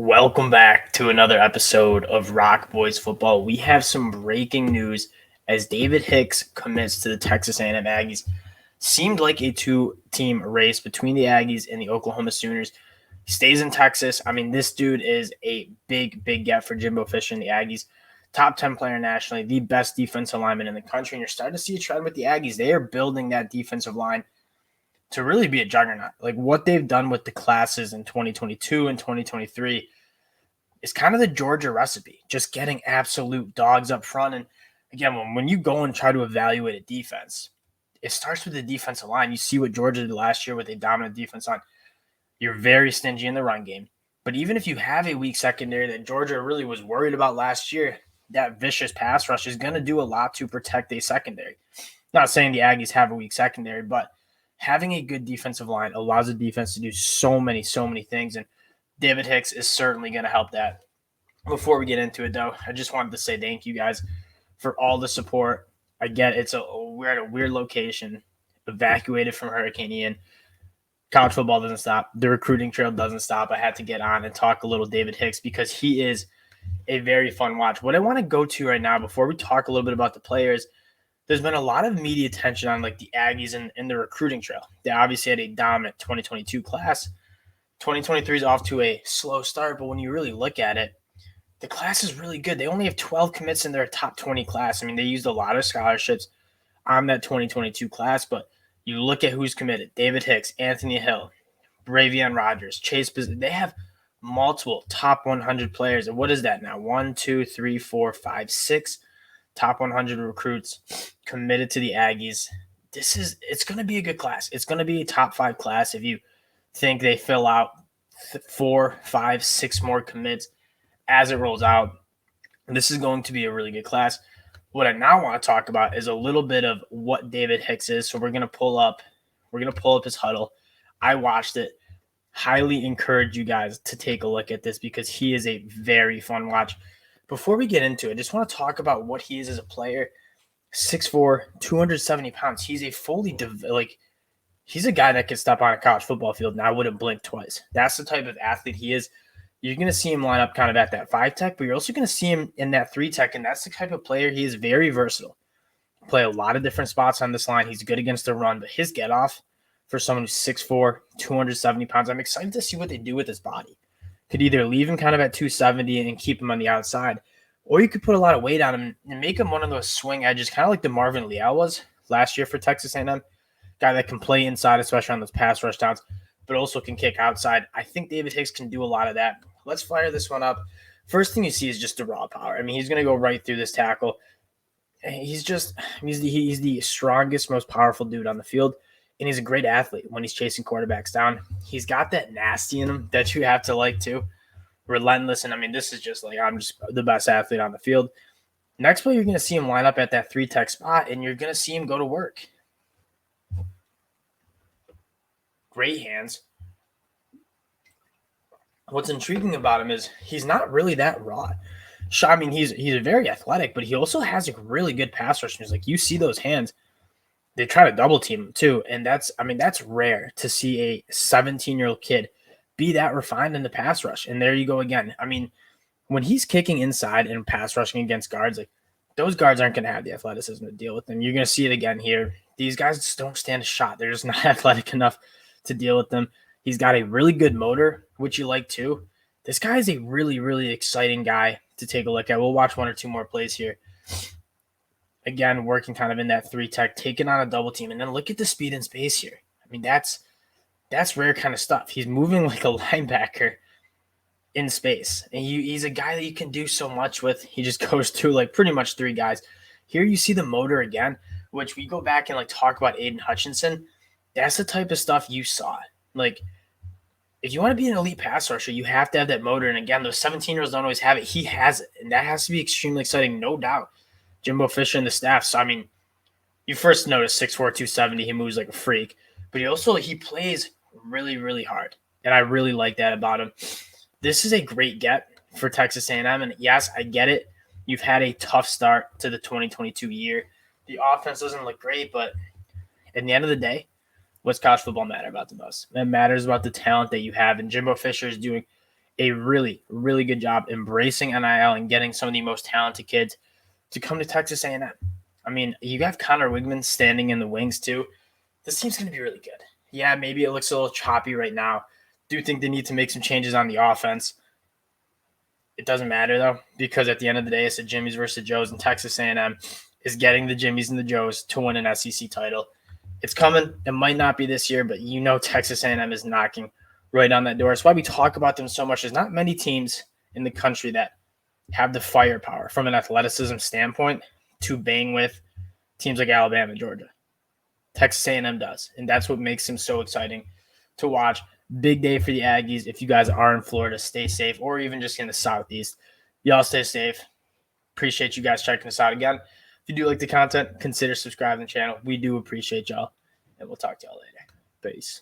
Welcome back to another episode of Rock Boys Football. We have some breaking news as David Hicks commits to the Texas A&M Aggies. Seemed like a two-team race between the Aggies and the Oklahoma Sooners. He stays in Texas. This dude is a big get for Jimbo Fisher and the Aggies. Top 10 player nationally, the best defensive lineman in the country. And you're starting to see a trend with the Aggies. They are building that defensive line to really be a juggernaut. Like what they've done with the classes in 2022 and 2023 is kind of the Georgia recipe, just getting absolute dogs up front. And again, when you go and try to evaluate a defense, it starts with the defensive line. You see what Georgia did last year with a dominant defense line. You're very stingy in the run game. But even if you have a weak secondary that Georgia really was worried about last year, that vicious pass rush is going to do a lot to protect a secondary. Not saying the Aggies have a weak secondary, but having a good defensive line allows the defense to do so many things. And David Hicks is certainly going to help that. Before we get into it, though, I just wanted to say thank you guys for all the support. I get we're at a weird location, evacuated from Hurricane Ian. College football doesn't stop. The recruiting trail doesn't stop. I had to get on and talk a little David Hicks because he is a very fun watch. What I want to go to right now before we talk a little bit about the players, there's been a lot of media attention on like the Aggies and the recruiting trail. They obviously had a dominant 2022 class. 2023 is off to a slow start, but when you really look at it, the class is really good. They only have 12 commits in their top 20 class. They used a lot of scholarships on that 2022 class, but you look at who's committed. David Hicks, Anthony Hill, Bravion Rogers, Chase. They have multiple top 100 players. And what is that now? 1, 2, 3, 4, 5, 6 top 100 recruits committed to the Aggies. It's going to be a good class. It's going to be a top 5 class if you think they fill out 4, 5, 6 more commits as it rolls out. This is going to be a really good class. What I now want to talk about is a little bit of what David Hicks is. So we're going to pull up his huddle. I watched it. Highly encourage you guys to take a look at this because he is a very fun watch. Before we get into it, I just want to talk about what he is as a player. 6'4", 270 pounds. He's a he's a guy that can step on a college football field and I wouldn't blink twice. That's the type of athlete he is. You're going to see him line up kind of at that 5 tech, but you're also going to see him in that 3 tech, and that's the type of player he is. Very versatile. Play a lot of different spots on this line. He's good against the run, but his get off for someone who's 6'4", 270 pounds, I'm excited to see what they do with his body. Could either leave him kind of at 270 and keep him on the outside, or you could put a lot of weight on him and make him one of those swing edges, kind of like the Marvin Leal was last year for Texas A&M. Guy that can play inside, especially on those pass rush downs, but also can kick outside. I think David Hicks can do a lot of that. Let's fire this one up. First thing you see is just the raw power. He's going to go right through this tackle. He's the strongest, most powerful dude on the field, and he's a great athlete when he's chasing quarterbacks down. He's got that nasty in him that you have to like too. Relentless, and this is just like I'm just the best athlete on the field. Next play, you're going to see him line up at that 3 tech spot, and you're going to see him go to work. Great hands. What's intriguing about him is he's not really that raw. He's very athletic, but he also has a really good pass rush. Like you see those hands, they try to double team him too, and that's rare to see a 17-year-old kid be that refined in the pass rush. And there you go again. When he's kicking inside and pass rushing against guards, like those guards aren't going to have the athleticism to deal with them. You're going to see it again here. These guys just don't stand a shot. They're just not athletic enough to deal with them. He's got a really good motor, which you like too. This guy is a really, really exciting guy to take a look at. We'll watch 1 or 2 more plays here. Again, working kind of in that 3 tech, taking on a double team, and then look at the speed and space here. That's rare kind of stuff. He's moving like a linebacker in space, and he's a guy that you can do so much with. He just goes through like pretty much 3 guys. Here you see the motor again, which we go back and like talk about Aiden Hutchinson. That's the type of stuff you saw. Like, if you want to be an elite pass rusher, you have to have that motor. And again, those 17-year-olds don't always have it. He has it, and that has to be extremely exciting, no doubt. Jimbo Fisher and the staff. So, you first notice 6'4", 270. He moves like a freak. But he plays really, really hard. And I really like that about him. This is a great get for Texas A&M. And yes, I get it. You've had a tough start to the 2022 year. The offense doesn't look great, but at the end of the day, what's college football matter about the most? It matters about the talent that you have. And Jimbo Fisher is doing a really, really good job embracing NIL and getting some of the most talented kids to come to Texas A&M. I mean, you have Connor Wigman standing in the wings too. This team's going to be really good. Yeah, maybe it looks a little choppy right now. Do think they need to make some changes on the offense. It doesn't matter though, because at the end of the day, it's the Jimmies versus the Joes, and Texas A&M is getting the Jimmies and the Joes to win an SEC title. It's coming. It might not be this year, but you know Texas A&M is knocking right on that door. That's why we talk about them so much. There's not many teams in the country that have the firepower from an athleticism standpoint to bang with teams like Alabama and Georgia. Texas A&M does, and that's what makes them so exciting to watch. Big day for the Aggies. If you guys are in Florida, stay safe, or even just in the Southeast. Y'all stay safe. Appreciate you guys checking us out again. If you do like the content, consider subscribing to the channel. We do appreciate y'all, and we'll talk to y'all later. Peace.